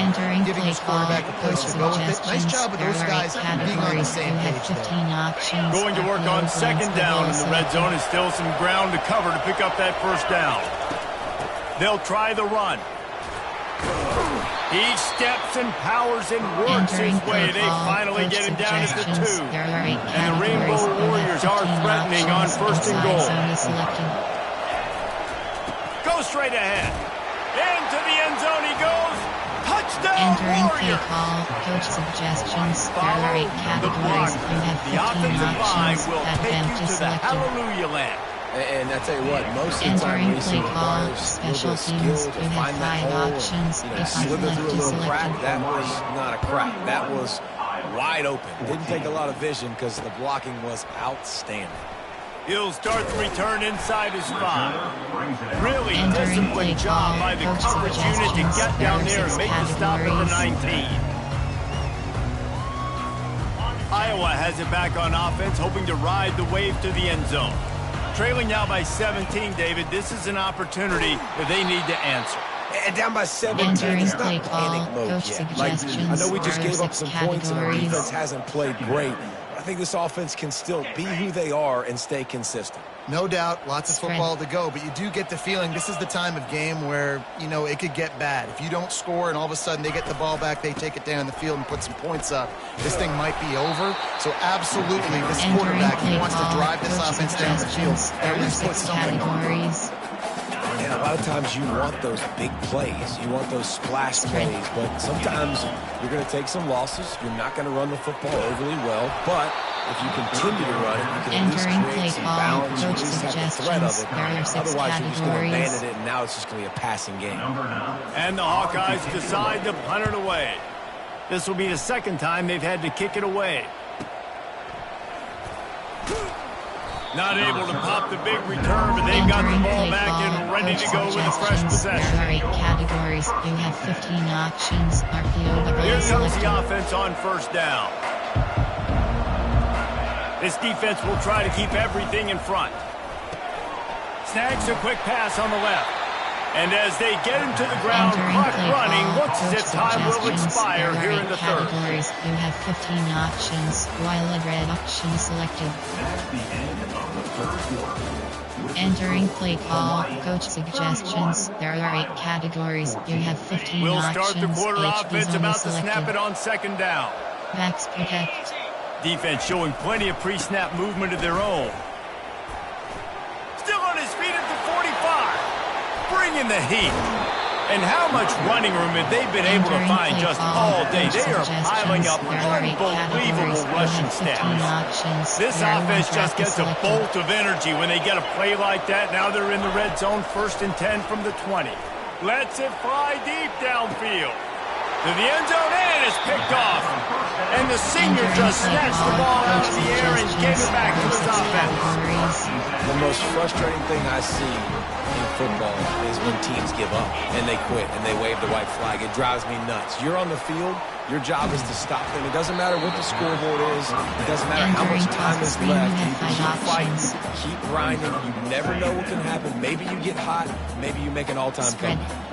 giving his quarterback a place to go with it. Nice job with those guys being on the same page there. Going to work on 2nd down in the red zone is still some ground to cover to pick up that 1st down. They'll try the run. He steps and powers and works his way. They finally get him down at the 2. And the Rainbow Warriors are threatening on 1st and goal. Go straight ahead. Into the end zone he goes. Touchdown Warriors. Coach suggestions, there are 8 categories. You have 15 options that them to select. Hallelujah land. And I tell you what, most of the time racing requires special skill teams. to You find have that 5 hole, options. slither through a little crack. That was not a crack. That was wide open. Didn't take a lot of vision because the blocking was outstanding. He'll start the return inside his 5. Really disciplined job by the coverage unit to get down there and make the stop at the 19. Iowa has it back on offense, hoping to ride the wave to the end zone. Trailing now by 17, David. This is an opportunity that they need to answer. And down by 17, it's not panic mode yet. Like, I know we just gave up some points and our defense hasn't played great. I think this offense can still be who they are and stay consistent. No doubt, lots of football to go, but you do get the feeling this is the time of game where, you know, it could get bad. If you don't score and all of a sudden they get the ball back, they take it down the field and put some points up, this thing might be over. So absolutely, this quarterback, he wants to drive this offense down the field. At least put something on. And a lot of times you want those big plays. You want those splash plays. But sometimes you're going to take some losses. You're not going to run the football overly well. But if you continue to run it, you can at least create some balance. You at least have the threat of it. Otherwise, you're just going to abandon it, and now it's just going to be a passing game. And the Hawkeyes decide to punt it away. This will be the second time they've had to kick it away. Not able to pop the big return, but they've got the ball back and ready to go with a fresh possession. There are 8 categories. You have 15 options. Here comes the offense on first down. This defense will try to keep everything in front. Snags a quick pass on the left. And as they get him to the ground, clock running, looks as if time will expire here in the third. You have 15 options, while a red option selected. Entering play call, coach suggestions. There are 8 categories. You have 15 we'll options. We'll start the quarter offense about to selected. snap it on second down. Backs protect. Defense showing plenty of pre-snap movement of their own. Still on his feet at the 45. Bringing the heat. And how much running room have they been able to find just all day? They are piling up unbelievable rushing stats. This offense just gets a bolt of energy when they get a play like that. Now they're in the red zone, 1st and 10 from the 20. Lets it fly deep downfield. To the end zone, and it's picked off. And the senior just snatched the ball out of the air and gave it back to his offense. The most frustrating thing I see in football is when teams give up and they quit and they wave the white flag. It drives me nuts. You're on the field. Your job is to stop them. It doesn't matter what the scoreboard is. It doesn't matter how much time is left. You keep fighting, keep grinding. You never know what can happen. Maybe you get hot. Maybe you make an all-time comeback.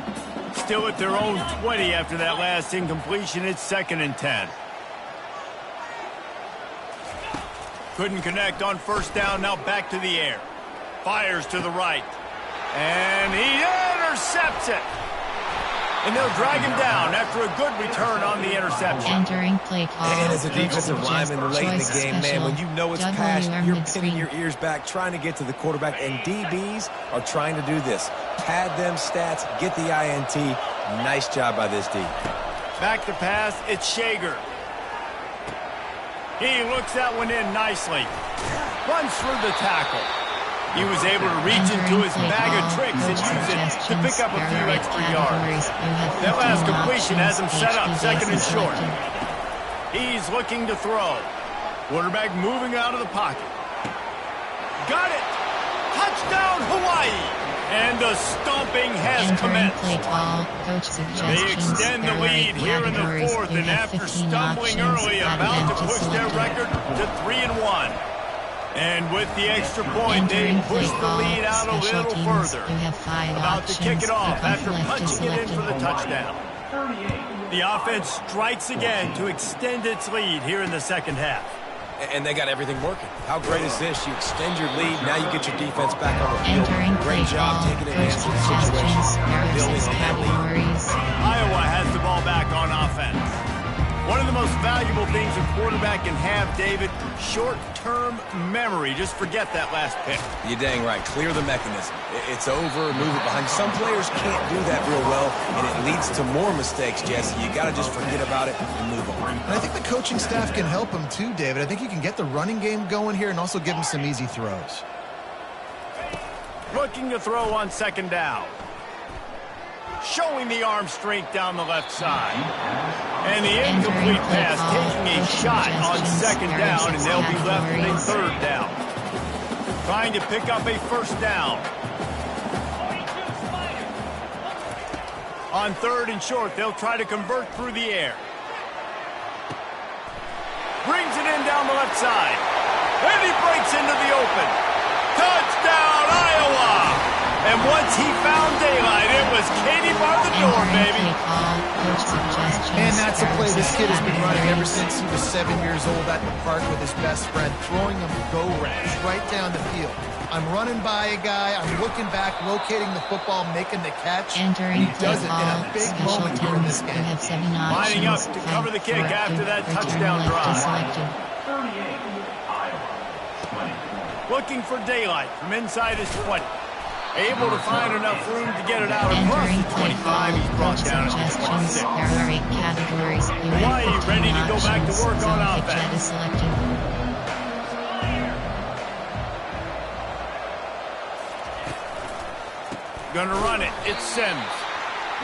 Still at their own 20 after that last incompletion. It's 2nd and 10. Couldn't connect on first down. Now back to the air. Fires to the right. And he intercepts it. And they'll drag him down after a good return on the interception. Entering play call. And as a defensive lineman late in the game, man, when you know it's past, you're pinning your ears back, trying to get to the quarterback. And DBs are trying to do this. Pad them stats, get the INT. Nice job by this D. Back to pass, it's Shager. He looks that one in nicely. Runs through the tackle. He was able to reach into his bag of tricks and use it to pick up a few extra yards. That last completion has him set up 2nd and short. He's looking to throw. Quarterback moving out of the pocket. Got it! Touchdown, Hawaii! And the stomping has commenced. They extend the lead here in the 4th, and after stumbling early, about to push their record to 3-1. And with the extra point, they push the lead out a little further. About to kick it off after punching it in for the touchdown. The offense strikes again to extend its lead here in the second half. And they got everything working. How great is this? You extend your lead, now you get your defense back on the field. Great job taking advantage of the situation, building on that lead. Iowa has the ball back on offense. One of the most valuable things a quarterback can have, David, short-term memory. Just forget that last pick. You're dang right. Clear the mechanism. It's over, move it behind. Some players can't do that real well, and it leads to more mistakes, Jesse. You got to just forget about it and move on. And I think the coaching staff can help him too, David. I think you can get the running game going here and also give him some easy throws. Looking to throw on second down. Showing the arm strength down the left side. And the incomplete pass taking a shot on second down, and they'll be left with a third down. Trying to pick up a first down. On 3rd and short, they'll try to convert through the air. Brings it in down the left side. And he breaks into the open. Touchdown, Iowa! And once he found daylight, it was Katie bar the door, baby. And that's a play this kid has been running ever since he was 7 years old at the park with his best friend, throwing him go routes right down the field. I'm running by a guy, I'm looking back, locating the football, making the catch. He does it in a big moment here in this game. Lining up to cover the kick after that touchdown drive. Looking for daylight from inside his 20. Able to find enough room to get it out across the 25. He's brought down at the 26. Hawaii ready to go back to work on offense. Gonna run it. It's Sims.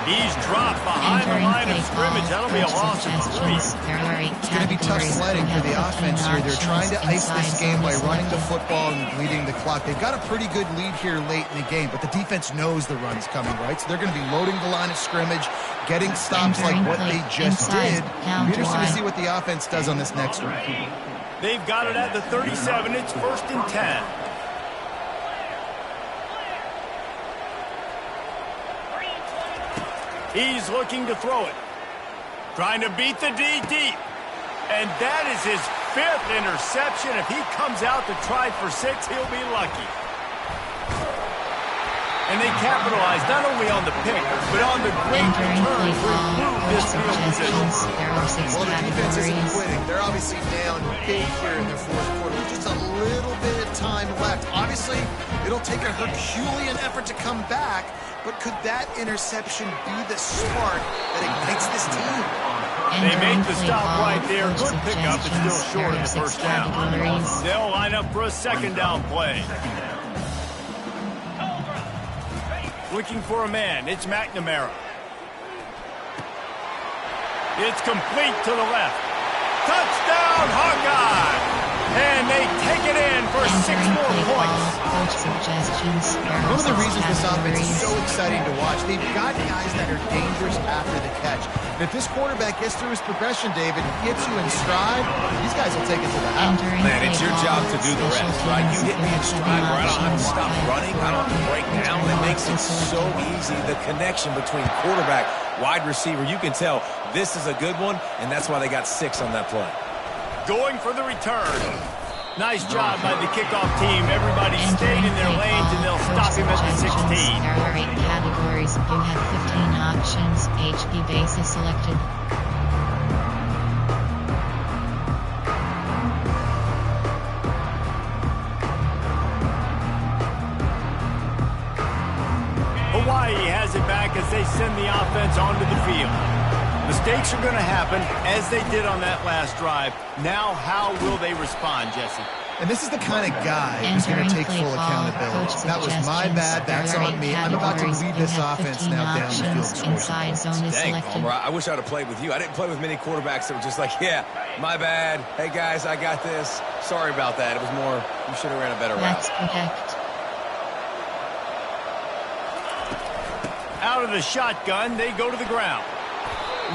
He's dropped behind the line of scrimmage. That'll be a loss of 3. It's going to be tough sledding for the offense here. They're trying to ice this game by running the football and leading the clock. They've got a pretty good lead here late in the game, but the defense knows the run's coming, right? So they're going to be loading the line of scrimmage, getting stops like what they just did. Be interesting to see what the offense does on this next one. They've got it at the 37. It's 1st and 10. He's looking to throw it. Trying to beat the D deep. And that is his 5th interception. If he comes out to try for 6, he'll be lucky. And they capitalize not only on the pick, but on the great return to improve this field position. Well, the defense isn't quitting. They're obviously down big here in their 4th quarter. With just a little bit of time left. Obviously, it'll take a Herculean effort to come back. But could that interception be the spark that ignites this team? They make the stop right there. Good pickup, but still short of the 1st down. They'll line up for a 2nd down play. Looking for a man. It's McNamara. It's complete to the left. Touchdown, Hawkeye! And they take it in for 6 more points. One of the reasons this offense is so exciting to watch, they've got guys that are dangerous after the catch. And if this quarterback gets through his progression, David, gets you in stride, these guys will take it to the house. Man, it's your job to do the rest, right? You hit me in stride where I don't have to stop running. I don't have to break down. It makes it so easy. The connection between quarterback, wide receiver, you can tell this is a good one, and that's why they got 6 on that play. Going for the return. Nice job by the kickoff team. Everybody stayed in their lanes, and they'll stop him at the 16. There are 8 categories. You have 15 options. HB base is selected. Hawaii has it back as they send the offense onto the field. Mistakes are going to happen, as they did on that last drive. Now, how will they respond, Jesse? And this is the kind of guy who's going to take full accountability. That was my bad. That's on me. I'm about to lead this offense now down the field. Dang, Palmer, I wish I'd have played with you. I didn't play with many quarterbacks that were just like, yeah, my bad. Hey, guys, I got this. Sorry about that. It was more, you should have ran a better route. Let's protect. Out of the shotgun, they go to the ground.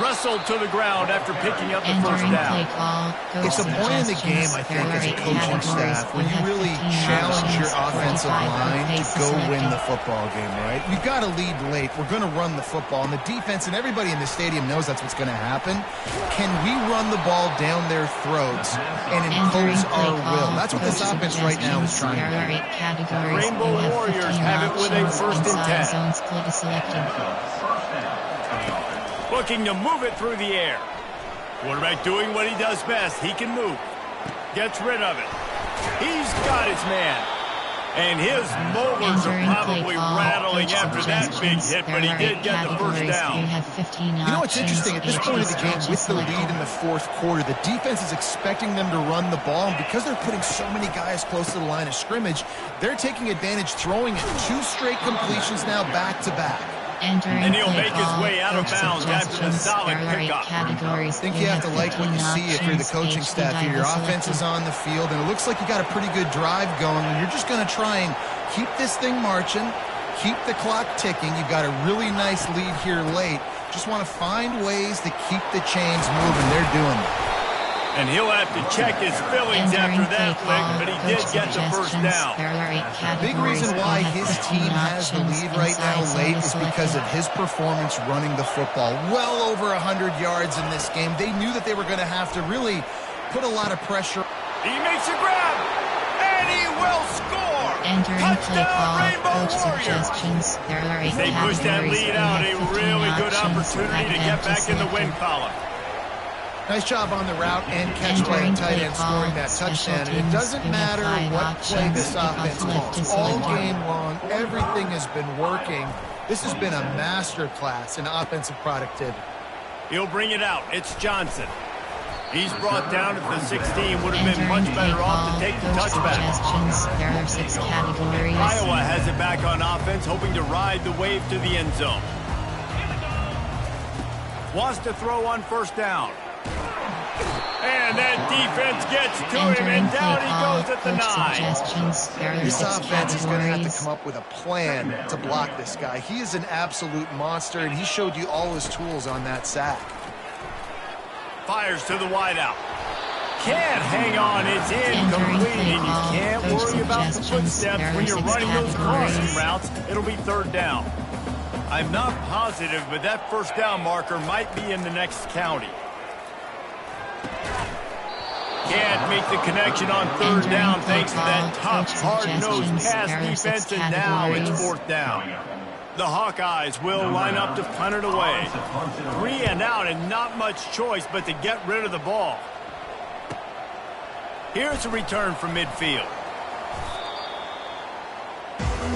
Wrestled to the ground after picking up the 1st down. It's a point in the game, I think, as a coaching staff, when you really challenge your offensive line to go win the football game, right? You've got to lead late. We're going to run the football. And the defense and everybody in the stadium knows that's what's going to happen. Can we run the ball down their throats and impose our will? That's what this offense right now is trying to do. Rainbow Warriors have it with a 1st and 10. Looking to move it through the air. Quarterback doing what he does best. He can move. Gets rid of it. He's got his man. And his molars are probably rattling after that big hit, but he did get the 1st down. You know what's interesting? At this point of the game, with the lead in the 4th quarter, the defense is expecting them to run the ball. And because they're putting so many guys close to the line of scrimmage, they're taking advantage, throwing it 2 straight completions now back-to-back. And he'll make his way out of bounds after the solid pickup. I think you have to like what you see if you're the coaching staff here. Your offense is on the field, and it looks like you got a pretty good drive going. And you're just going to try and keep this thing marching, keep the clock ticking. You've got a really nice lead here late. Just want to find ways to keep the chains moving. They're doing it. And he'll have to check his feelings after that lick, but he did get the 1st down. Big reason why his team has the lead right now late is because of his performance running the football. Well over 100 yards in this game. They knew that they were going to have to really put a lot of pressure. He makes a grab, and he will score. Touchdown, Rainbow Warriors. They push that lead out. A really good opportunity to get back in the win column. Nice job on the route and catch by the tight end scoring that touchdown. And it doesn't matter what play this offense calls. All game long, everything has been working. This has been a master class in offensive productivity. He'll bring it out. It's Johnson. He's brought down at the 16. Would have been much better off to take the touchback. There are 6 categories. Iowa has it back on offense, hoping to ride the wave to the end zone. Wants to throw on first down. And that defense gets to him, and down he goes at the 9. This offense is going to have to come up with a plan to block this guy. He is an absolute monster, and he showed you all his tools on that sack. Fires to the wideout. Can't hang on, it's incomplete, and you can't worry about the footsteps when you're running those crossing routes. It'll be third down. I'm not positive, but that first down marker might be in the next county. Can't make the connection on third down thanks to that tough, hard-nosed pass defense, and now it's fourth down. The Hawkeyes will line up to punt it away. 3 and out, and not much choice but to get rid of the ball. Here's a return from midfield.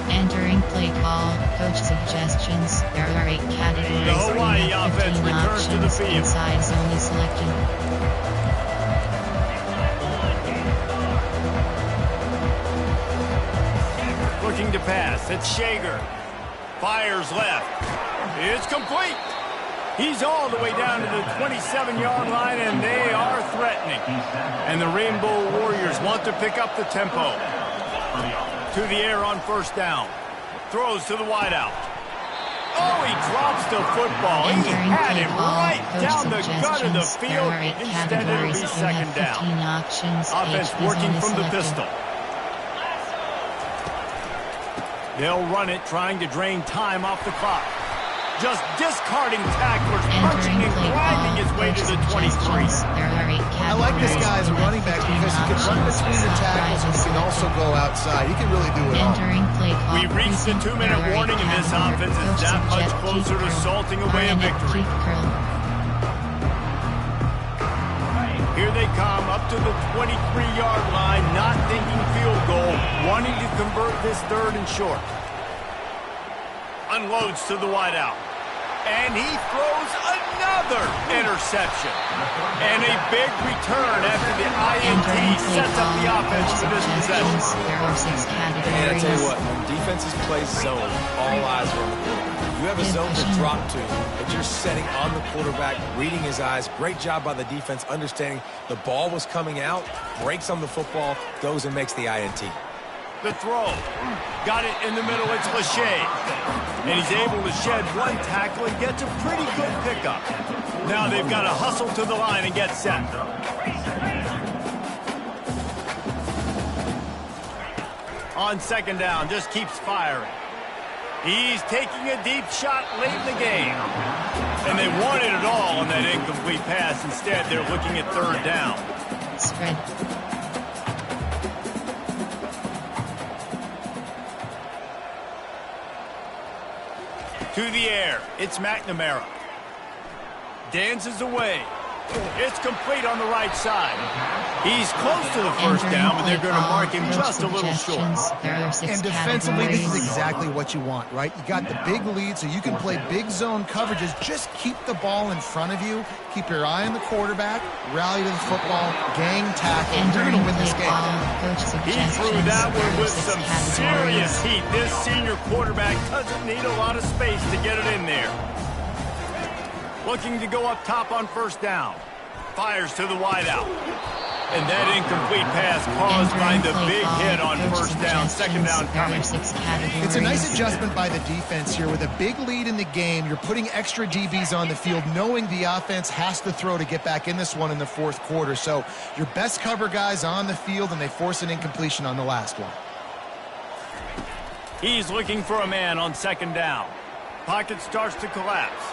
Entering play call, coach suggestions. There are 8 categories. The Hawaii offense returns to the field. Size only selected. Looking to pass. It's Shager. Fires left. It's complete. He's all the way down to the 27-yard line, and they are threatening. And the Rainbow Warriors want to pick up the tempo. To the air on first down. Throws to the wideout. Oh, he drops the football. He had it right down the gut of the field. Instead, it'll be second down. Offense working from the pistol. They'll run it, trying to drain time off the clock. Just discarding tacklers, punching and grinding his way to the 23. I like this guy as a running back because he can run between the tackles and he can also go outside. He can really do it all. We reached the 2-minute warning, and this offense is that much closer to salting away a victory. Here they come up to the 23-yard line, not thinking field goal, wanting to convert this third and short. Unloads to the wideout. And he throws another interception. And a big return after the INT sets up the offense for this possession. And I tell you what, when defenses play zone, all eyes are on the quarterback. You have a zone to drop to, but you're setting on the quarterback, reading his eyes. Great job by the defense, understanding the ball was coming out, breaks on the football, goes and makes the INT. The throw. Got it in the middle. It's Lachey. And he's able to shed one tackle and gets a pretty good pickup. Now they've got to hustle to the line and get set. On second down, just keeps firing. He's taking a deep shot late in the game. And they wanted it all on that incomplete pass. Instead, they're looking at third down. Spread. To the air, it's McNamara. Dances away. It's complete on the right side. He's close to the first down, but they're going to mark him just a little short. And defensively, this is exactly what you want, right? You got the big lead, so you can play big zone coverages. Just keep the ball in front of you. Keep your eye on the quarterback. Rally to the football. Gang tackle. You're going to win this game. He threw that one with some serious heat. This senior quarterback doesn't need a lot of space to get it in there. Looking to go up top on first down. Fires to the wideout. And that incomplete pass caused by the big hit on first down. Second down coming. It's a nice adjustment by the defense here. With a big lead in the game, you're putting extra DBs on the field, knowing the offense has to throw to get back in this one in the fourth quarter. So your best cover guys on the field, and they force an incompletion on the last one. He's looking for a man on second down. Pocket starts to collapse.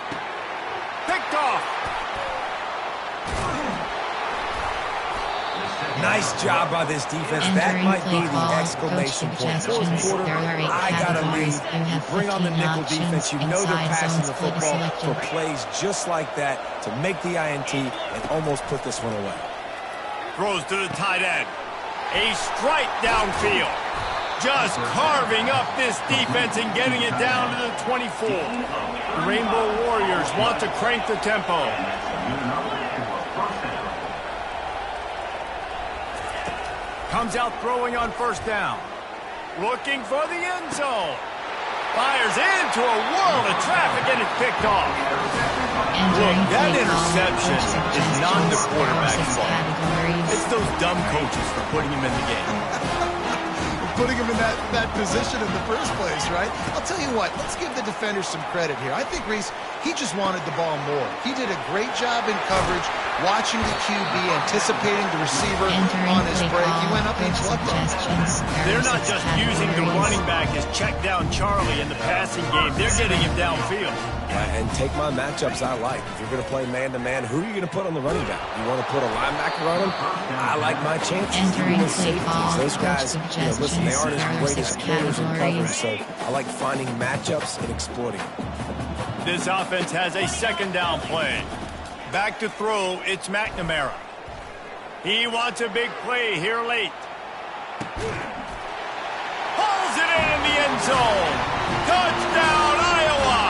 Picked off. Nice job by this defense. That might be the exclamation point. Fourth quarter, I got to lead. You bring on the nickel defense. You know they're passing the football for plays just like that to make the INT and almost put this one away. Throws to the tight end. A strike downfield. Just carving up this defense and getting it down to the 24. The Rainbow Warriors want to crank the tempo. Comes out throwing on first down. Looking for the end zone. Fires into a world of traffic and it's picked off. Look, that interception is not the quarterback's fault. It's those dumb coaches for putting him in the game. Putting him in that position in the first place, right? I'll tell you what, let's give the defender some credit here. I think, Reese, he just wanted the ball more. He did a great job in coverage, watching the QB, anticipating the receiver on his break. He went up and plucked him. They're not just using the running back as check down Charlie in the passing game. They're getting him downfield. And take my matchups I like. If you're going to play man-to-man, who are you going to put on the running back? You want to put a linebacker on him? I like my chances. Even with safeties, those guys, listen, they aren't as great as corners in coverage, so I like finding matchups and exploiting. This offense has a second down play. Back to throw, it's McNamara. He wants a big play here late. Pulls it in the end zone. Touchdown, Iowa!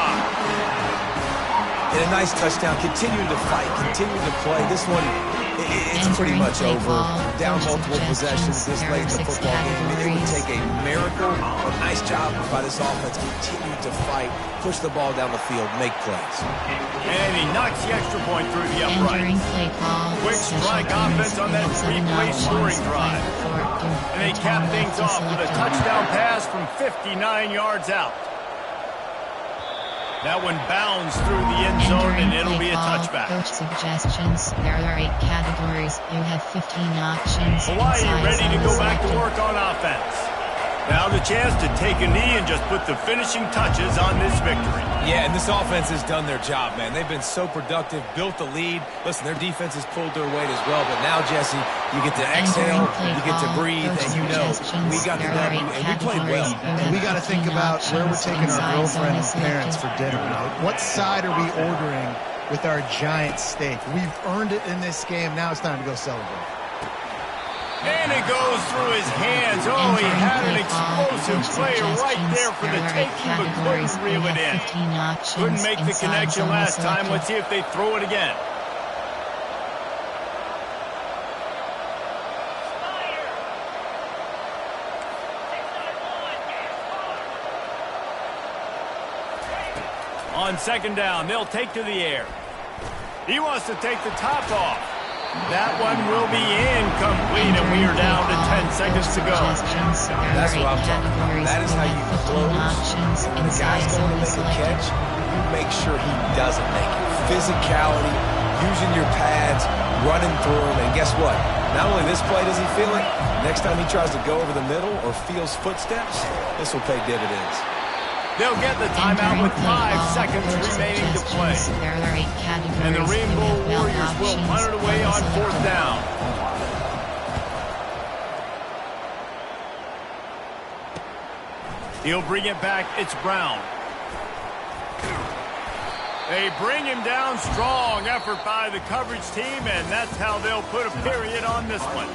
And a nice touchdown, continuing to fight, continuing to play. This one, it's pretty much over. Down multiple possessions this late in the football game. It would take a miracle. A nice job by this offense, continue to fight, push the ball down the field, make plays. And he knocks the extra point through the upright. Quick strike offense on that three-play scoring drive. And they cap things off with a touchdown pass from 59 yards out. That one bounds through the end zone, and it'll be a touchback. Coach suggestions. There are 8 categories. You have 15 options. Hawaii ready to go back to work on offense. Now the chance to take a knee and just put the finishing touches on this victory. Yeah, and this offense has done their job, man. They've been so productive, built the lead. Listen, their defense has pulled their weight as well. But now, Jesse, you get to exhale, you get to breathe, and you know we got the W, and we played well. And we got to think about where we're taking our girlfriend and parents for dinner. What side are we ordering with our giant steak? We've earned it in this game. Now it's time to go celebrate. And it goes through his hands. Oh, he had an explosive play right there for the taking, but couldn't reel it in. Couldn't make the connection last time. Let's see if they throw it again. On second down, they'll take to the air. He wants to take the top off. That one will be incomplete, and we are down to 10 seconds to go. That's what I'm talking about. That is how you close. When the guy's going to make a catch, you make sure he doesn't make it. Physicality, using your pads, running through him, and guess what? Not only this play does he feel it, next time he tries to go over the middle or feels footsteps, this will pay dividends. They'll get the timeout with 5 seconds remaining to play. And the Rainbow Warriors will punt it away on 4th down. He'll bring it back. It's Brown. They bring him down. Strong effort by the coverage team, and that's how they'll put a period on this one.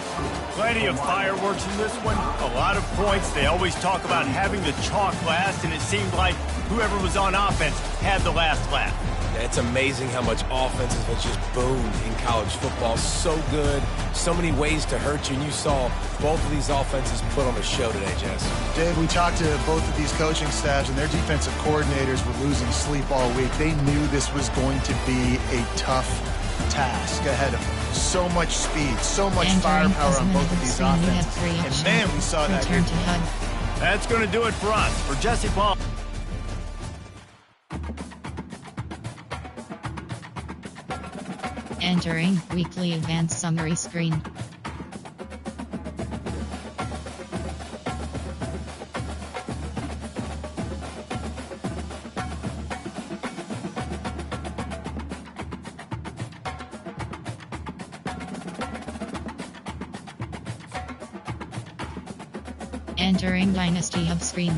Plenty of fireworks in this one. A lot of points. They always talk about having the chalk last, and it seemed like whoever was on offense had the last laugh. It's amazing how much offense has just boomed in college football. So good. So many ways to hurt you. And you saw both of these offenses put on a show today, Jess. Dave, we talked to both of these coaching staffs, and their defensive coordinators were losing sleep all week. They knew this was going to be a tough task ahead of them. So much speed, so much firepower on both of these offenses. And man, we saw that here. That's going to do it for us. For Jesse Paul. Entering weekly advanced summary screen. Entering Dynasty Hub screen.